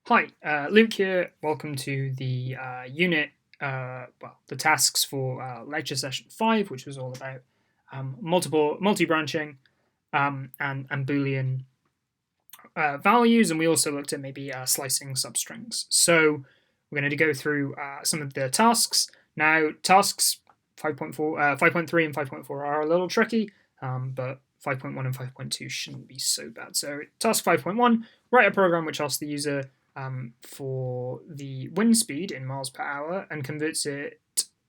Hi, Luke here. Welcome to the unit, the tasks for lecture session 5, which was all about multi-branching and Boolean values, and we also looked at maybe slicing substrings. So we're going to go through some of the tasks. Now, tasks 5.4, 5.3 and 5.4 are a little tricky, but 5.1 and 5.2 shouldn't be so bad. So task 5.1, write a program which asks the user for the wind speed in miles per hour and converts it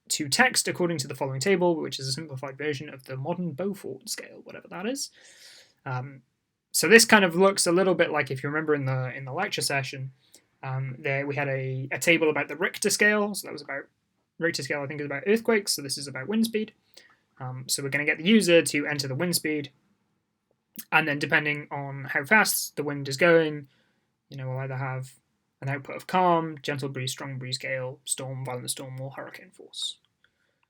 to text according to the following table, which is a simplified version of the modern Beaufort scale, whatever that is. So this kind of looks a little bit like, if you remember in the lecture session, there we had a table about the Richter scale. So that was about Richter scale, I think, is about earthquakes. So this is about wind speed. So we're going to get the user to enter the wind speed, and then depending on how fast the wind is going, we'll either have an output of calm, gentle breeze, strong breeze, gale, storm, violent storm, or hurricane force.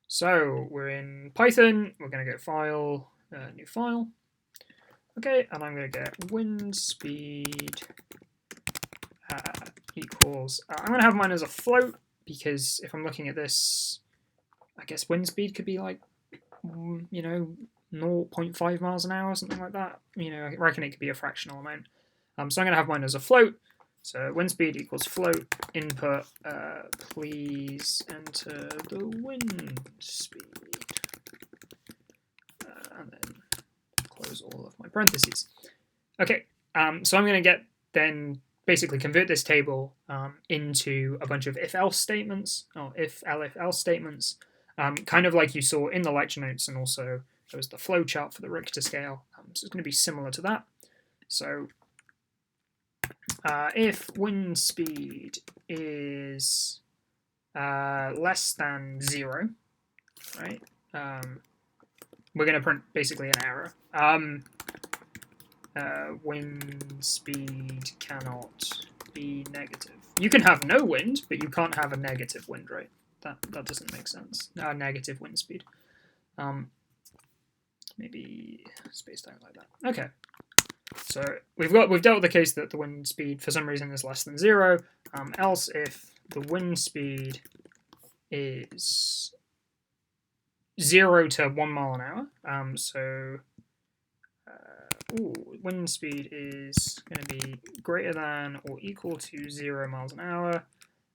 So we're in Python. We're going to go file, new file. Okay, and I'm going to get wind speed equals. I'm going to have mine as a float because if I'm looking at this, I guess wind speed could be like, 0.5 miles an hour, something like that. I reckon it could be a fractional amount. So I'm going to have mine as a float. So wind speed equals float input. Please enter the wind speed. And then close all of my parentheses. Okay, so I'm going to get then basically convert this table into a bunch of if-else statements, or if-else statements, kind of like you saw in the lecture notes, and also there was the flow chart for the Richter scale. So it's going to be similar to that. So if wind speed is less than 0, right, we're going to print basically an error. Wind speed cannot be negative. You can have no wind, but you can't have a negative wind rate. That doesn't make sense. Negative wind speed. Maybe spaced out like that. Okay. So we've dealt with the case that the wind speed for some reason is less than 0. Else if the wind speed is 0 to 1 mile an hour. Wind speed is going to be greater than or equal to 0 miles an hour,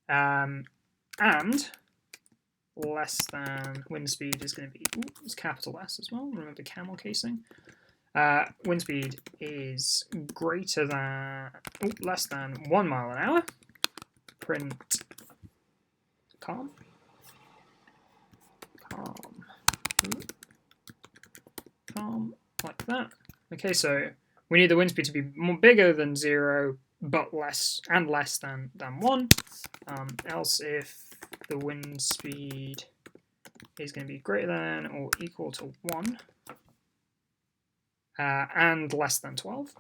and less than wind speed is going to be it's capital S as well. Remember camel casing. Wind speed is greater than less than 1 mile an hour. Print calm. Calm like that. Okay, so we need the wind speed to be bigger than 0, but less than 1. Else if the wind speed is going to be greater than or equal to 1, and less than 12.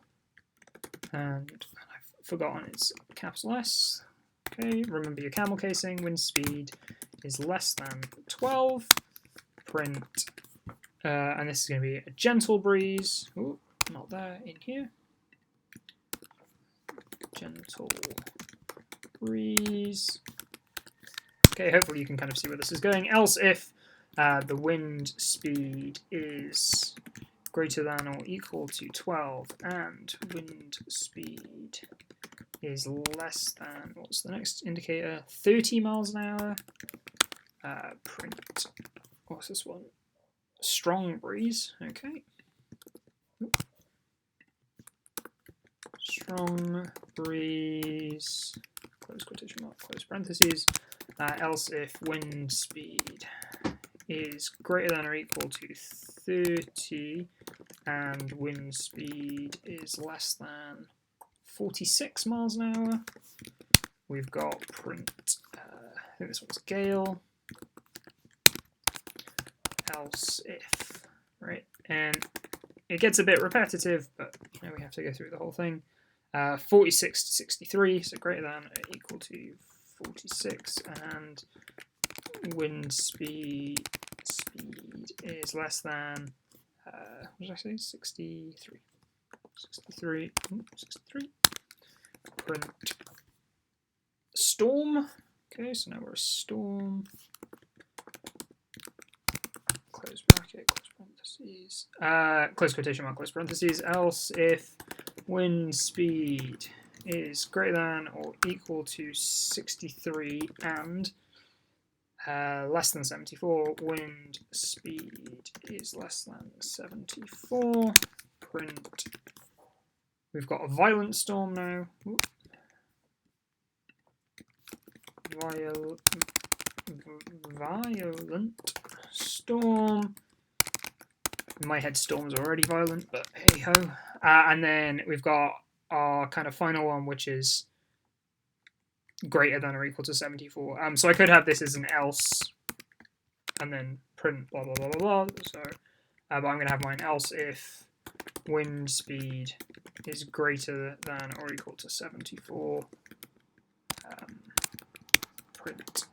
And I've forgotten it's capital S. Okay, remember your camel casing. Wind speed is less than 12. Print, and this is going to be a gentle breeze. Ooh, not there, in here. Gentle breeze. Okay, hopefully you can kind of see where this is going. Else if the wind speed is greater than or equal to 12 and wind speed is less than, what's the next indicator, 30 miles an hour, print, what's this one, strong breeze. Okay, strong breeze, close quotation mark, close parentheses. Else if wind speed is greater than or equal to 30 and wind speed is less than 46 miles an hour, we've got print, I think this one's gale, else if, right? And it gets a bit repetitive, but we have to go through the whole thing. 46 to 63, so greater than or equal to 46, and wind speed is less than, what did I say, 63. 63, 63. Print storm. Okay, so now we're a storm. Close bracket, close parentheses. Close quotation mark, close parentheses. Else if wind speed is greater than or equal to 63 and less than 74, wind speed is less than 74, print. We've got a violent storm now. Violent storm. In my head, storm's already violent, but hey ho. And then we've got our kind of final one, which is greater than or equal to 74. So I could have this as an else, and then print blah blah blah blah blah. So, but I'm going to have mine else if wind speed is greater than or equal to 74. Print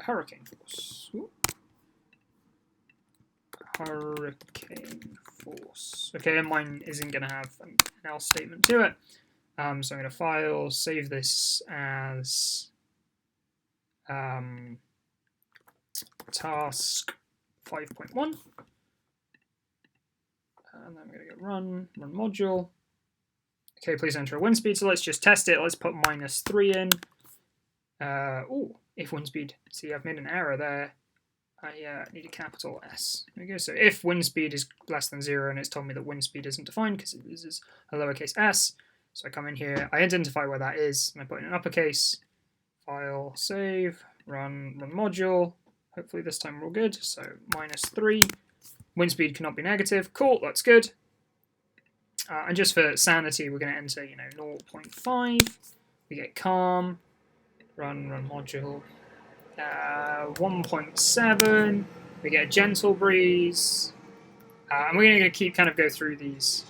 hurricane force. Ooh. Hurricane force. Okay, and mine isn't going to have an else statement to it. So I'm going to file, save this as task 5.1. And then I'm going to go run module. Okay, please enter a wind speed. So let's just test it. Let's put -3 in. If wind speed. See, I've made an error there. I need a capital S. There we go. So if wind speed is less than 0, and it's told me that wind speed isn't defined because this is a lowercase s. So I come in here, I identify where that is, and I put in an uppercase. File, save, run module. Hopefully this time we're all good. So -3. Wind speed cannot be negative. Cool, that's good. And just for sanity, we're going to enter, 0.5. We get calm. Run module. 1.7. We get a gentle breeze. And we're going to keep kind of go through these.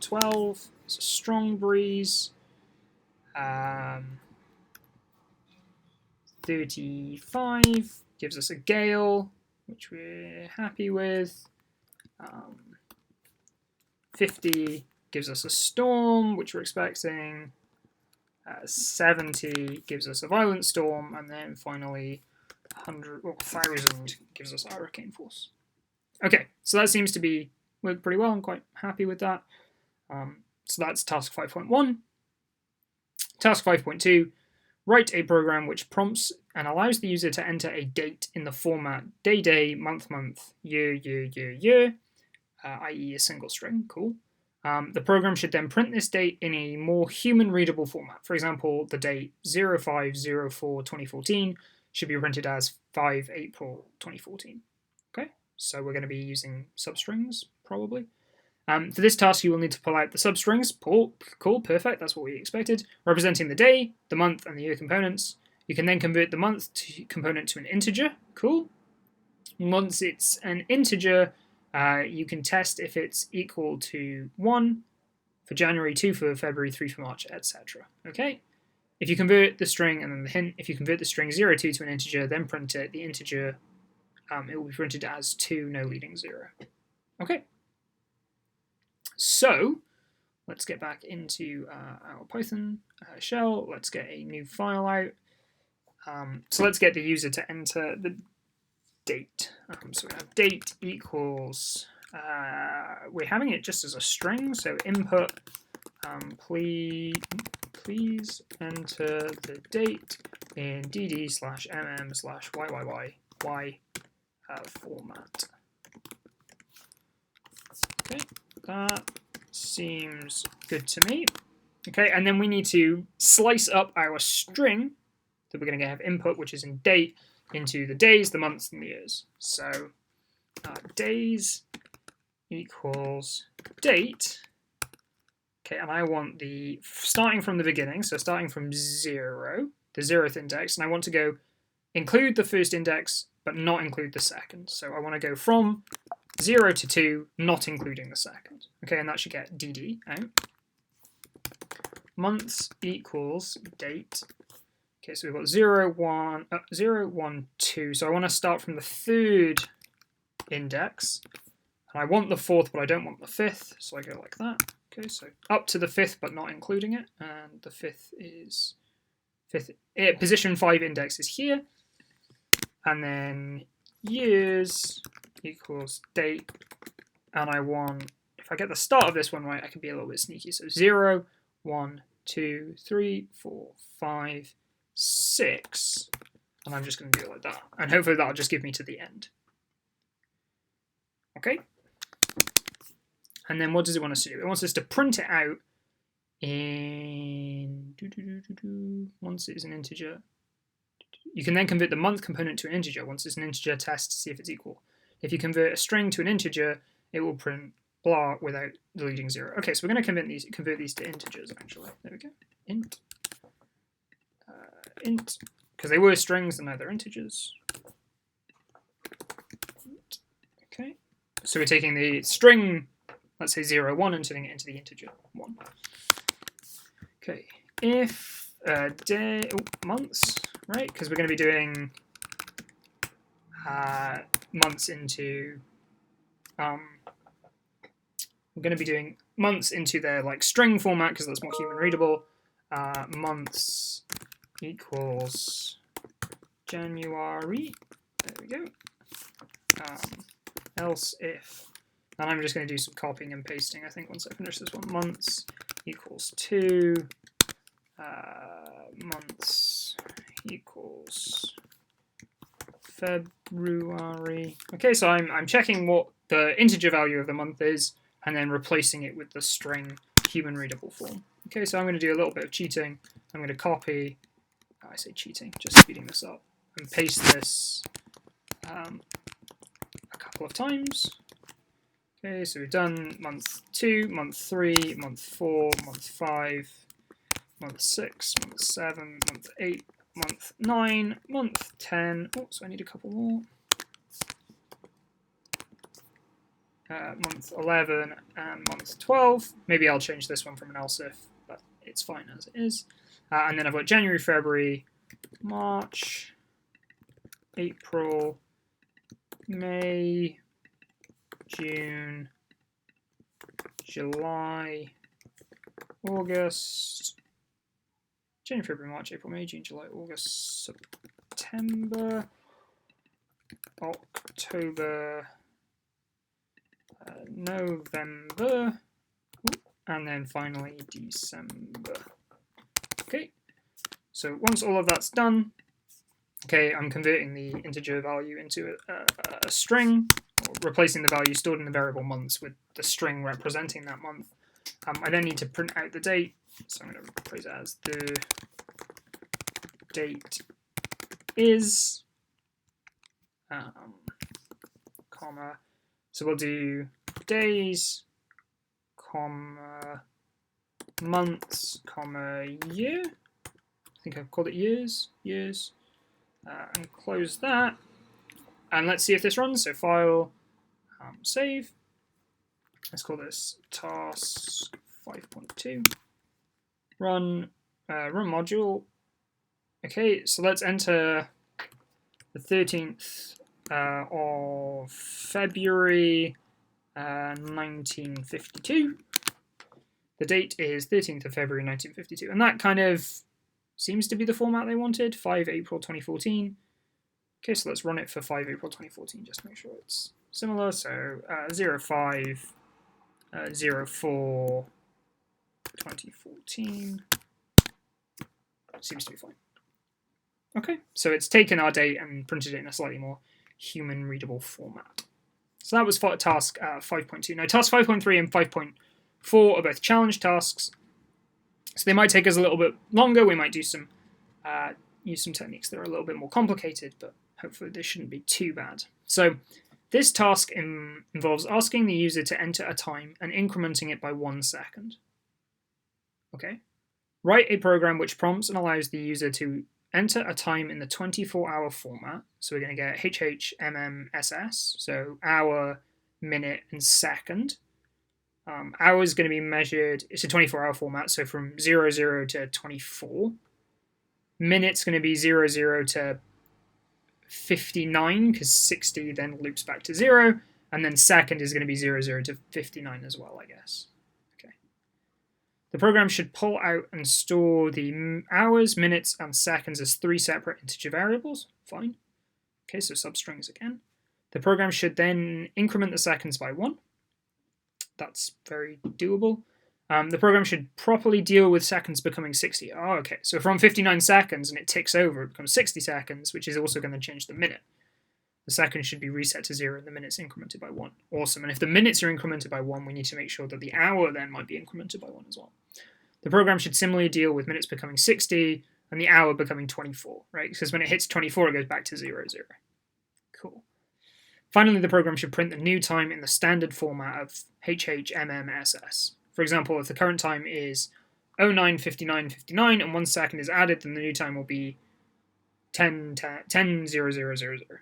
12. It's a strong breeze. 35 gives us a gale, which we're happy with. 50 gives us a storm, which we're expecting. 70 gives us a violent storm, and then finally 1,000 gives us a hurricane force. Okay, so that seems to be worked pretty well. I'm quite happy with that. So that's task 5.1. Task 5.2, write a program which prompts and allows the user to enter a date in the format day, month, year, i.e. a single string. Cool. The program should then print this date in a more human-readable format. For example, the date 05/04/2014 should be printed as 5 April 2014. Okay, so we're going to be using substrings, probably. For this task, you will need to pull out the substrings. Cool, perfect, that's what we expected. Representing the day, the month, and the year components. You can then convert the month component to an integer. Cool. Once it's an integer, you can test if it's equal to 1 for January, 2 for February, 3 for March, etc. Okay? If you convert the string, and then the hint, if you convert the string 02 to an integer, then print it, the integer, it will be printed as 2, no leading 0. Okay. So, let's get back into our Python shell. Let's get a new file out. So let's get the user to enter the date. So we have date equals, we're having it just as a string, so input, please enter the date in dd/mm/yyyy format. Okay, that seems good to me. Okay, and then we need to slice up our string that we're going to have input, which is in date, into the days, the months, and the years. So days equals date. Okay, and I want the starting from the beginning, so starting from 0, the 0th index, and I want to go include the first index, but not include the second. So I want to go from 0 to 2, not including the second. Okay, and that should get dd out. Months equals date. Okay, so we've got 0, 1, 2. So I want to start from the 3rd index. And I want the 4th, but I don't want the 5th, so I go like that. Okay, so up to the 5th, but not including it, and the 5th is position 5 index is here, and then years equals date, and I want, if I get the start of this one right, I can be a little bit sneaky. So 0, 1, 2, 3, 4, 5, 6, and I'm just going to do it like that, and hopefully that'll just give me to the end. Okay. And then what does it want us to do? It wants us to print it out in once it's an integer. You can then convert the month component to an integer once it's an integer test to see if it's equal. If you convert a string to an integer, it will print blah without deleting 0. Okay, so we're going to convert these to integers actually. There we go. Int, because they were strings and now they're integers. Okay, so we're taking the string, let's say 0, 1, and turning it into the integer 1. Okay, if months, right? Because we're going to be doing months into we're going to be doing months into their like string format because that's more human readable. Months equals January. There we go. Else if, and I'm just going to do some copying and pasting, I think, once I finish this one. Months equals 2. Months equals February. Okay, so I'm checking what the integer value of the month is, and then replacing it with the string human readable form. Okay, so I'm going to do a little bit of cheating. I'm going to copy, I say cheating, just speeding this up, and paste this a couple of times. Okay, so we've done month 2, month 3, month 4, month 5, month 6, month 7, month 8, month 9, month 10. Oh, so I need a couple more. Month 11 and month 12. Maybe I'll change this one from an else if, but it's fine as it is. And then I've got January, February, March, April, May, June, July, August, January, February, March, April, May, June, July, August, September, October, November, and then finally December. Okay, so once all of that's done, okay, I'm converting the integer value into a string, or replacing the value stored in the variable months with the string representing that month. I then need to print out the date, so I'm going to replace it as the date is, comma, so we'll do days, comma, months, comma, year. I think I've called it years, and close that. And let's see if this runs. So file, save. Let's call this task 5.2. Run module. Okay, so let's enter the 13th of February 1952. The date is 13th of February 1952, and that kind of seems to be the format they wanted. 5 April 2014. Okay, so let's run it for 5 April 2014 just to make sure it's similar. So 05 04 2014 seems to be fine. Okay, so it's taken our date and printed it in a slightly more human readable format. So that was for task 5.2. Now task 5.3 and 5.4 are both challenge tasks, so they might take us a little bit longer. We might do some use some techniques that are a little bit more complicated, but hopefully this shouldn't be too bad. So this task involves asking the user to enter a time and incrementing it by 1 second. Okay, write a program which prompts and allows the user to enter a time in the 24-hour format. So we're going to get HHMMSS, so hour, minute, and second. Hour is going to be measured, it's a 24-hour format, so from 00 to 24. Minute's going to be 00 to 59, because 60 then loops back to 0. And then second is going to be 00 to 59 as well, I guess. Okay. The program should pull out and store the hours, minutes, and seconds as 3 separate integer variables. Fine. Okay, so substrings again. The program should then increment the seconds by 1. That's very doable. The program should properly deal with seconds becoming 60. Oh, okay. So from 59 seconds and it ticks over, it becomes 60 seconds, which is also going to change the minute. The seconds should be reset to 0 and the minutes incremented by 1. Awesome. And if the minutes are incremented by 1, we need to make sure that the hour then might be incremented by 1 as well. The program should similarly deal with minutes becoming 60 and the hour becoming 24, right? Because when it hits 24, it goes back to 00. Cool. Finally, the program should print the new time in the standard format of HHMMSS. For example, if the current time is 09:59:59 and 1 second is added, then the new time will be 10:00:00.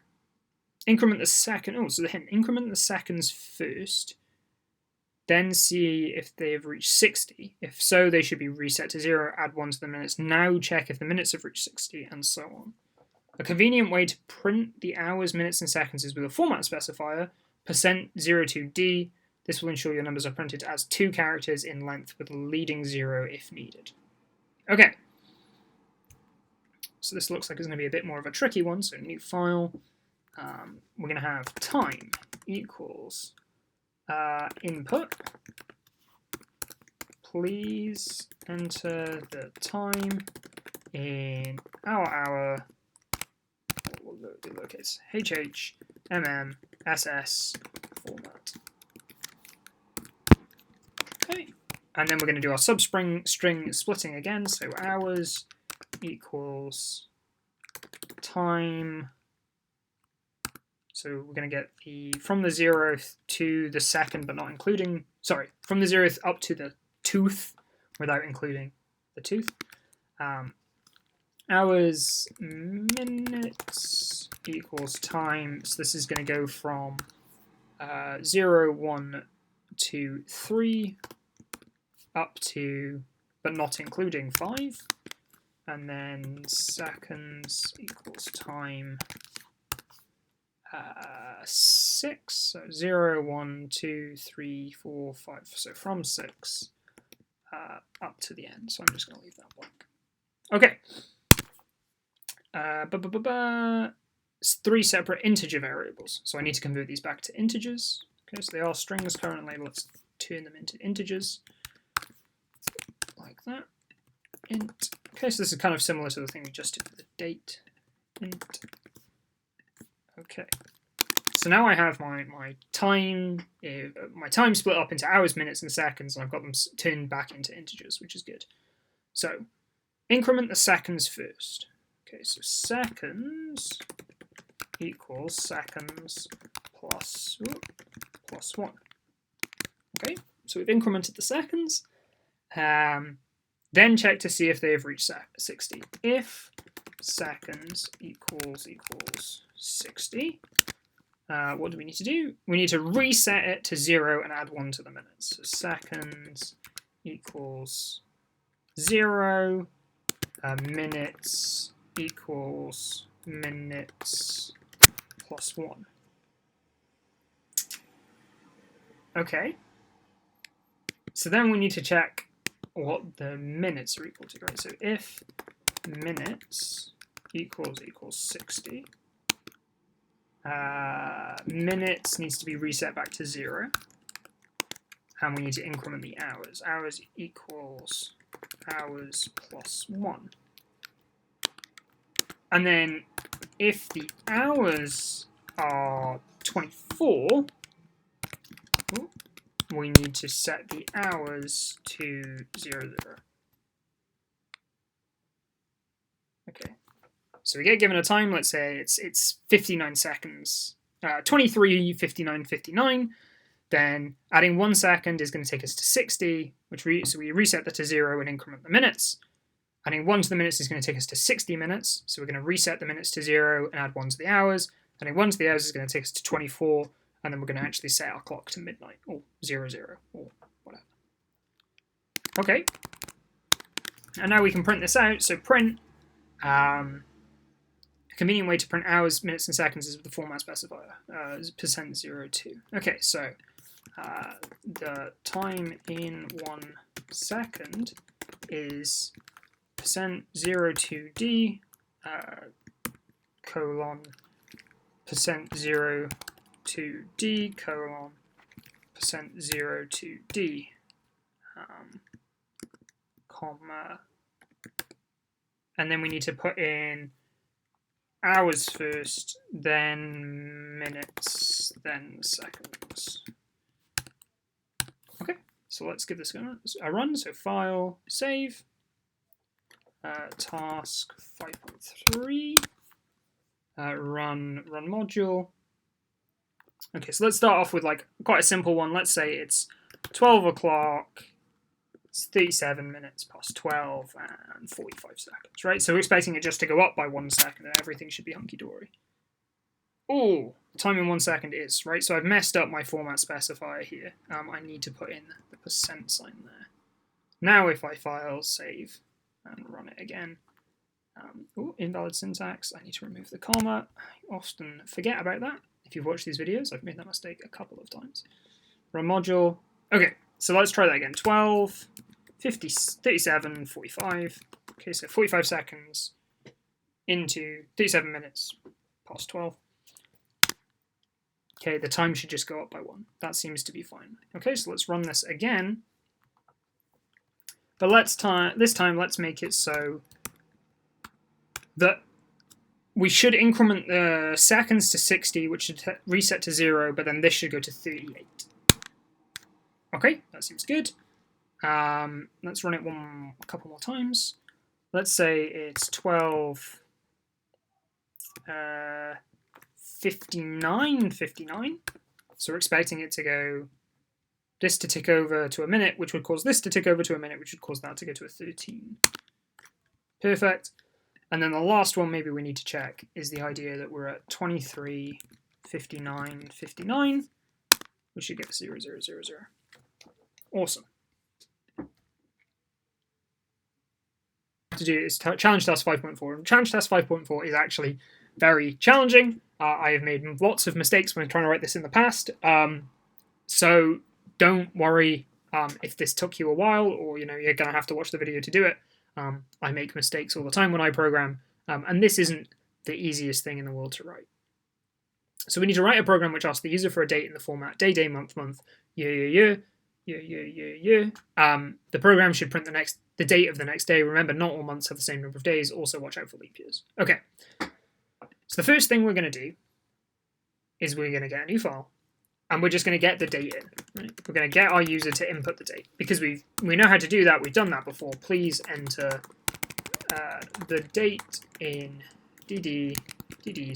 Increment the second. Oh, so the hint: increment the seconds first, then see if they have reached 60. If so, they should be reset to 0. Add 1 to the minutes. Now check if the minutes have reached 60, and so on. A convenient way to print the hours, minutes, and seconds is with a format specifier, %02D. This will ensure your numbers are printed as 2 characters in length with a leading 0 if needed. Okay. So this looks like it's going to be a bit more of a tricky one. So new file. We're going to have time equals input. Please enter the time in hour, lowercase, HHMMSS format. Okay, and then we're going to do our substring string splitting again. So hours equals time. So we're going to get the from the 0th to the second, but not including. Sorry, from the 0th up to the tooth, without including the tooth. Hours minutes equals time. So this is going to go from 0, 1, 2, 3 up to, but not including 5. And then seconds equals time 6. So 0, 1, 2, 3, 4, 5. So from 6 up to the end. So I'm just going to leave that blank. Okay. 3 separate integer variables. So I need to convert these back to integers. Okay, so they are strings currently. Let's turn them into integers. Like that. Int. Okay, so this is kind of similar to the thing we just did with the date. Int. Okay. So now I have my time split up into hours, minutes, and seconds, and I've got them turned back into integers, which is good. So increment the seconds first. Okay, so seconds equals seconds plus 1. Okay, so we've incremented the seconds. Then check to see if they have reached 60. If seconds equals 60, what do we need to do? We need to reset it to 0 and add 1 to the minutes. So seconds equals 0, minutes equals minutes plus 1. Okay. So then we need to check what the minutes are equal to, right? So if minutes equals 60, minutes needs to be reset back to 0, and we need to increment the hours. Hours equals hours plus 1. And then if the hours are 24, we need to set the hours to 00. Okay, so we get given a time. Let's say it's 59 seconds, 23:59:59. Then adding 1 second is going to take us to 60, so we reset that to 0 and increment the minutes. Adding 1 to the minutes is going to take us to 60 minutes, so we're going to reset the minutes to 0 and add 1 to the hours. Adding 1 to the hours is going to take us to 24. And then we're going to actually set our clock to midnight, or 00, or whatever. Okay. And now we can print this out. So print, convenient way to print hours, minutes, and seconds is with the format specifier, %02. Okay, so the time in 1 second is %02d colon %02d colon %02d comma, and then we need to put in hours first, then minutes, then seconds. Okay, so let's give this a run. So file, save, task 5.3, run module. Okay, so let's start off with like quite a simple one. Let's say it's 12 o'clock, it's 37 minutes past 12 and 45 seconds, right? So we're expecting it just to go up by 1 second and everything should be hunky-dory. Oh, time in 1 second is, right? So I've messed up my format specifier here. I need to put in the % sign there. Now if I file, save, and run it again. Invalid syntax, I need to remove the comma. I often forget about that. If you've watched these videos, I've made that mistake a couple of times. Run module. Okay, so let's try that again. 12, 50, 37, 45. Okay, so 45 seconds into 37 minutes past 12. Okay, the time should just go up by 1. That seems to be fine. Okay, so let's run this again. But this time, let's make it so that we should increment the seconds to 60, which should reset to 0, but then this should go to 38. Okay, that seems good. Let's run it a couple more times. Let's say it's 12, 59. So we're expecting it to go, this to tick over to a minute, which would cause this to tick over to a minute, which would cause that to go to a 13. Perfect. And then the last one maybe we need to check is the idea that we're at 23, 59, 59. We should get 0, 0, 0, 0. Awesome. To do is challenge task 5.4. And challenge task 5.4 is actually very challenging. I have made lots of mistakes when trying to write this in the past. So don't worry if this took you a while, or you're going to have to watch the video to do it. I make mistakes all the time when I program, and this isn't the easiest thing in the world to write. So we need to write a program which asks the user for a date in the format day, day, month, month, year, year, year, year, year, year, year. The program should print the date of the next day. Remember, not all months have the same number of days. Also, watch out for leap years. Okay. So the first thing we're going to do is we're going to get a new file, and we're just going to get the date in. Right? We're going to get our user to input the date. Because we know how to do that, we've done that before. Please enter the date in dd/mm/yyyy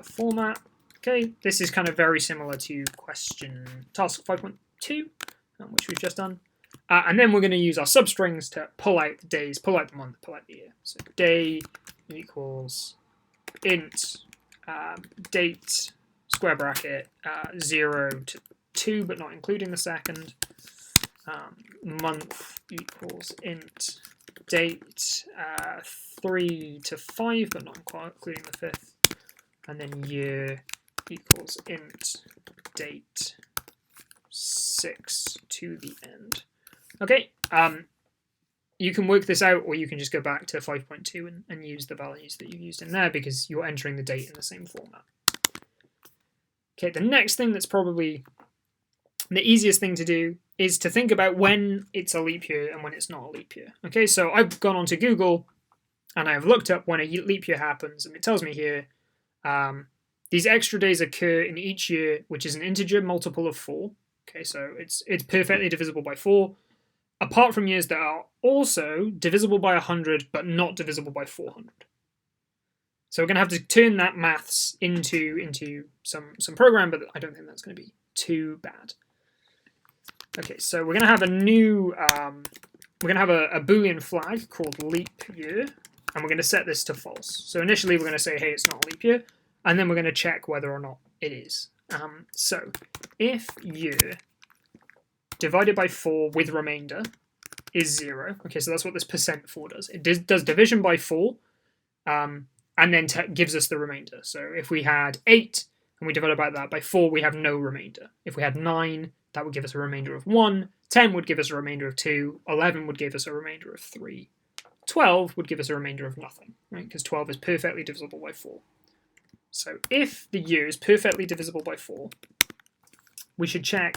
format. Okay, this is kind of very similar to task 5.2, which we've just done. And then we're going to use our substrings to pull out the days, pull out the month, pull out the year. So day equals int date square bracket 0 to 2, but not including the second. Month equals int date 3 to 5, but not including the fifth. And then year equals int date 6 to the end. Okay, you can work this out, or you can just go back to 5.2 and use the values that you used in there, because you're entering the date in the same format. Okay, the next thing that's probably the easiest thing to do is to think about when it's a leap year and when it's not a leap year. Okay, so I've gone onto Google and I've looked up when a leap year happens, and it tells me here these extra days occur in each year, which is an integer multiple of 4. Okay, so it's perfectly divisible by 4. Apart from years that are also divisible by 100, but not divisible by 400. So we're going to have to turn that maths into some program, but I don't think that's going to be too bad. Okay, so we're going to have a new, we're going to have a Boolean flag called leap year, and we're going to set this to false. So initially we're going to say, hey, it's not a leap year, and then we're going to check whether or not it is. So if year divided by 4 with remainder is 0. Okay, so that's what this %4 does. It does division by 4, and then gives us the remainder. So if we had 8 and we divided by that by 4, we have no remainder. If we had 9, that would give us a remainder of 1. 10 would give us a remainder of 2. 11 would give us a remainder of 3. 12 would give us a remainder of nothing, right? Because 12 is perfectly divisible by 4. So if the year is perfectly divisible by 4, we should check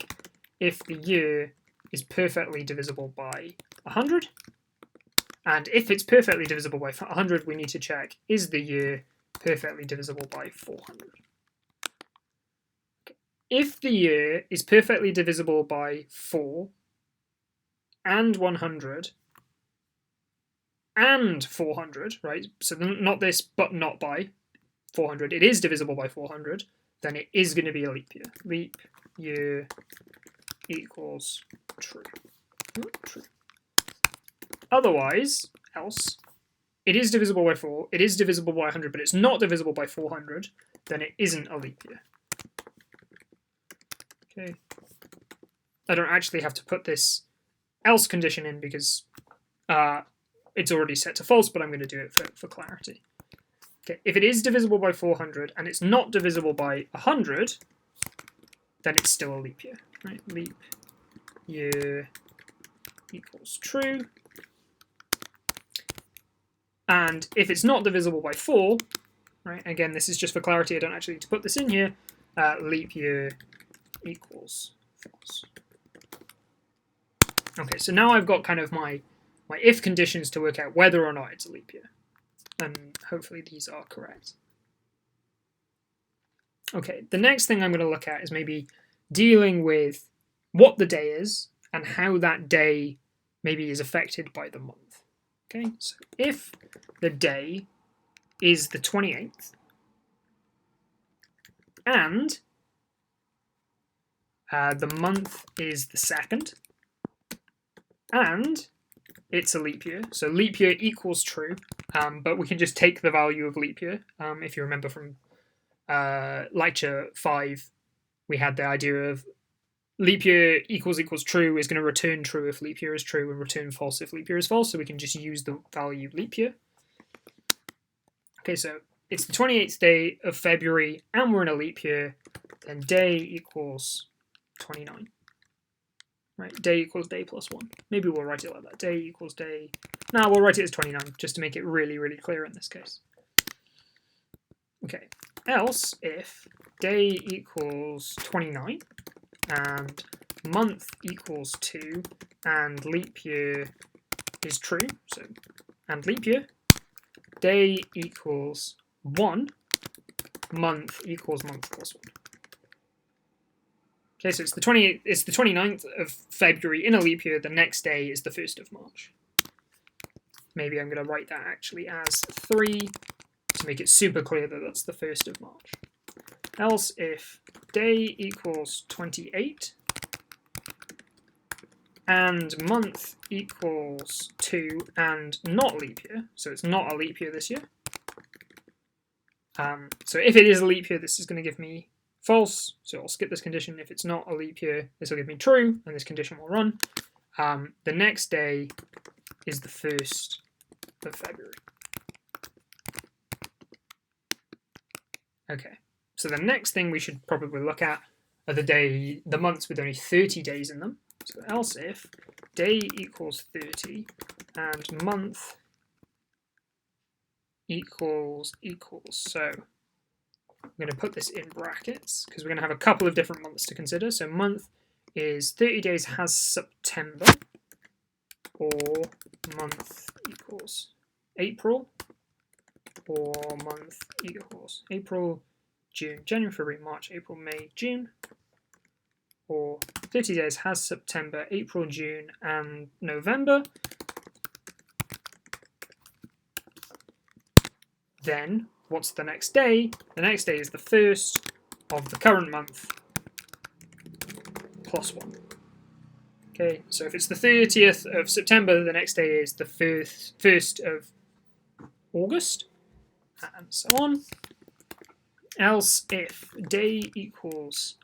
if the year is perfectly divisible by 100. And if it's perfectly divisible by 100, we need to check, is the year perfectly divisible by 400? If the year is perfectly divisible by 4 and 100 and 400, right? So not this, but not by 400. It is divisible by 400. Then it is going to be a leap year. Leap year equals true. True. Otherwise, else, it is divisible by 4. It is divisible by 100, but it's not divisible by 400. Then it isn't a leap year. Okay. I don't actually have to put this else condition in because it's already set to false, but I'm going to do it for clarity. Okay, if it is divisible by 400 and it's not divisible by 100, then it's still a leap year. Right? Leap year equals true. And if it's not divisible by 4, right? Again, this is just for clarity. I don't actually need to put this in here. Leap year equals false. Okay, so now I've got kind of my if conditions to work out whether or not it's a leap year. And hopefully these are correct. Okay, the next thing I'm going to look at is maybe dealing with what the day is and how that day maybe is affected by the month. Okay, so if the day is the 28th and the month is the 2nd and it's a leap year, so leap year equals true, but we can just take the value of leap year. If you remember from lecture 5, we had the idea of leap year equals true is going to return true if leap year is true and return false if leap year is false, so we can just use the value leap year. Okay, so it's the 28th day of February and we're in a leap year, then day equals 29. Right, day equals day plus 1. Maybe we'll write it like that. Day equals day. No, we'll write it as 29, just to make it really, really clear in this case. Okay, else if day equals 29 and month equals 2 and leap year is true, so and leap year, day equals 1, month equals month plus 1. Okay, so it's the 29th of February in a leap year. The next day is the 1st of March. Maybe I'm going to write that actually as 3 to make it super clear that that's the 1st of March. Else if day equals 28 and month equals 2 and not leap year, so it's not a leap year this year. So if it is a leap year, this is going to give me false, so I'll skip this condition. If it's not a leap year, this will give me true, and this condition will run. The next day is the 1st of February. Okay, so the next thing we should probably look at are the months with only 30 days in them. So else if day equals 30 and month equals, so I'm going to put this in brackets because we're going to have a couple of different months to consider. So month is 30 days has September, or month equals April, or month equals April, June, January, February, March, April, May, June, or 30 days has September, April, June, and November. Then what's the next day? The next day is the 1st of the current month plus 1. Okay, so if it's the 30th of September, the next day is the 1st of August, and so on. Else if day equals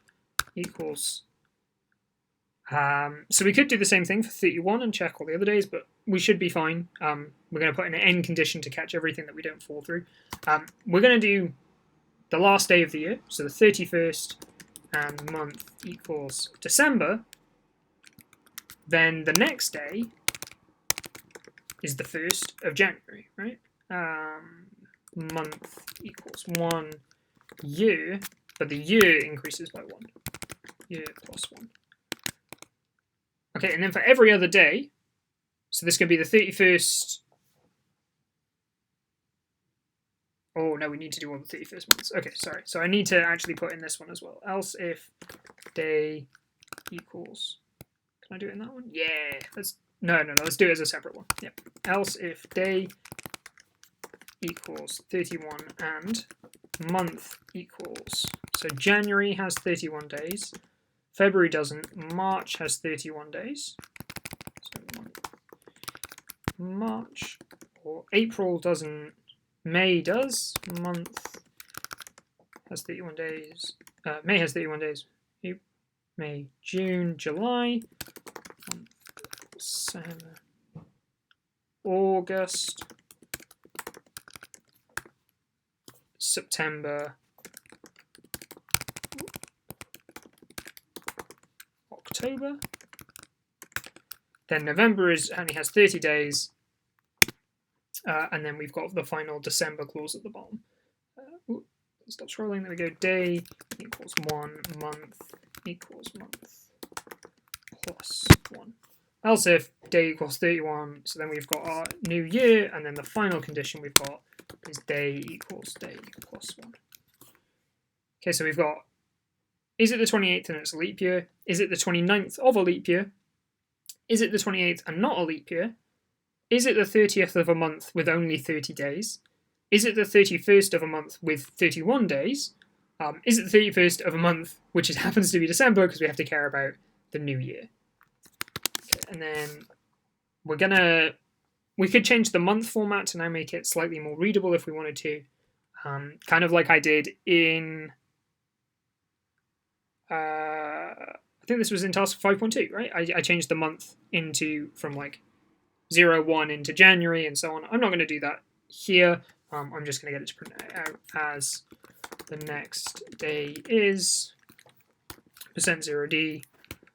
So we could do the same thing for 31 and check all the other days, but we should be fine. We're going to put in an end condition to catch everything that we don't fall through. We're going to do the last day of the year, so the 31st, and month equals December. Then the next day is the 1st of January, right? Month equals 1 year, but the year increases by 1. Year plus 1. Okay, and then for every other day, so this could be the 31st. Oh, no, we need to do all the 31st months. Okay, sorry. So I need to actually put in this one as well. Else if day equals... Can I do it in that one? Yeah. No, let's do it as a separate one. Yep. Else if day equals 31 and month equals... So January has 31 days. February doesn't. March has 31 days. So March. Or April doesn't. May does. Month has 31 days. May has 31 days. May, June, July. September. August. September. October. Then November only has 30 days. And then we've got the final December clause at the bottom. Stop scrolling. There we go. Day equals 1. Month equals month plus 1. Else if day equals 31. So then we've got our new year. And then the final condition we've got is day equals day plus 1. Okay, so we've got, is it the 28th and it's a leap year? Is it the 29th of a leap year? Is it the 28th and not a leap year? Is it the 30th of a month with only 30 days? Is it the 31st of a month with 31 days? Is it the 31st of a month, which happens to be December, because we have to care about the new year? Okay, and then we could change the month format to now make it slightly more readable if we wanted to. Kind of like I did in, I think this was in task 5.2, right? I changed the month from like 01 into January and so on. I'm not going to do that here. I'm just going to get it to print out as the next day is %0d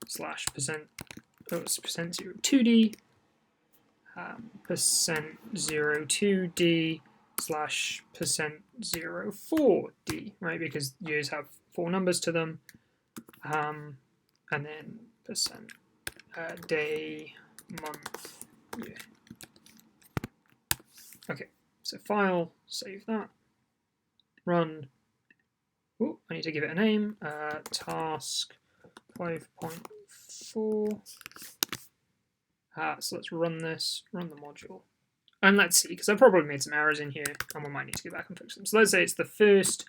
slash %02d %02d slash %04d, right? Because years have 4 numbers to them. And then day, month, year. Okay, so file, save that, run. Oh, I need to give it a name. Task 5.4. So let's run this, run the module. And let's see, because I've probably made some errors in here, and we might need to go back and fix them. So let's say it's the 1st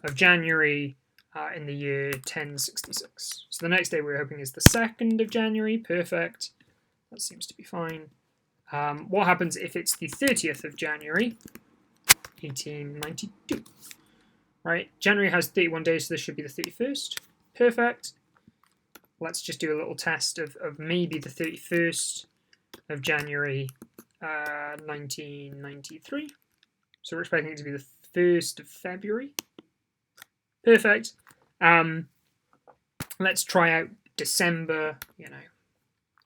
of January in the year 1066. So the next day we're hoping is the 2nd of January. Perfect. That seems to be fine. What happens if it's the 30th of January, 1892? Right, January has 31 days, so this should be the 31st. Perfect. Let's just do a little test of maybe the 31st of January, 1993. So we're expecting it to be the 1st of February. Perfect. Let's try out December,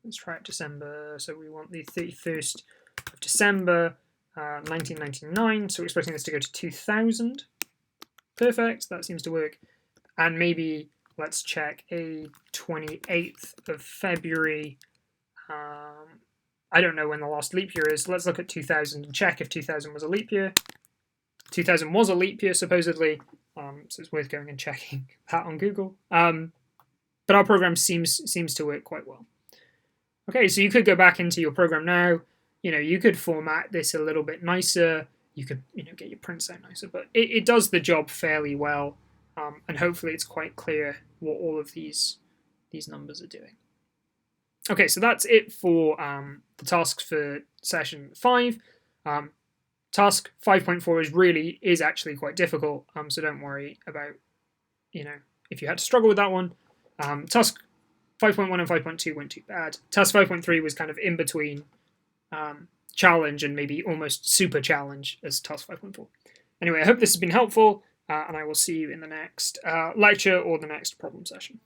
Let's try out December. So we want the 31st of December, 1999. So we're expecting this to go to 2000. Perfect. That seems to work. And maybe let's check a 28th of February. I don't know when the last leap year is. Let's look at 2000 and check if 2000 was a leap year. 2000 was a leap year, supposedly. So it's worth going and checking that on Google. But our program seems to work quite well. Okay, so you could go back into your program now. You could format this a little bit nicer. You could, get your prints out nicer. But it does the job fairly well. And hopefully it's quite clear what all of these numbers are doing. Okay, so that's it for the tasks for session 5. Task 5.4 is actually quite difficult, so don't worry about, if you had to struggle with that one. Task 5.1 and 5.2 weren't too bad. Task 5.3 was kind of in between challenge and maybe almost super challenge as task 5.4. Anyway, I hope this has been helpful, and I will see you in the next lecture or the next problem session.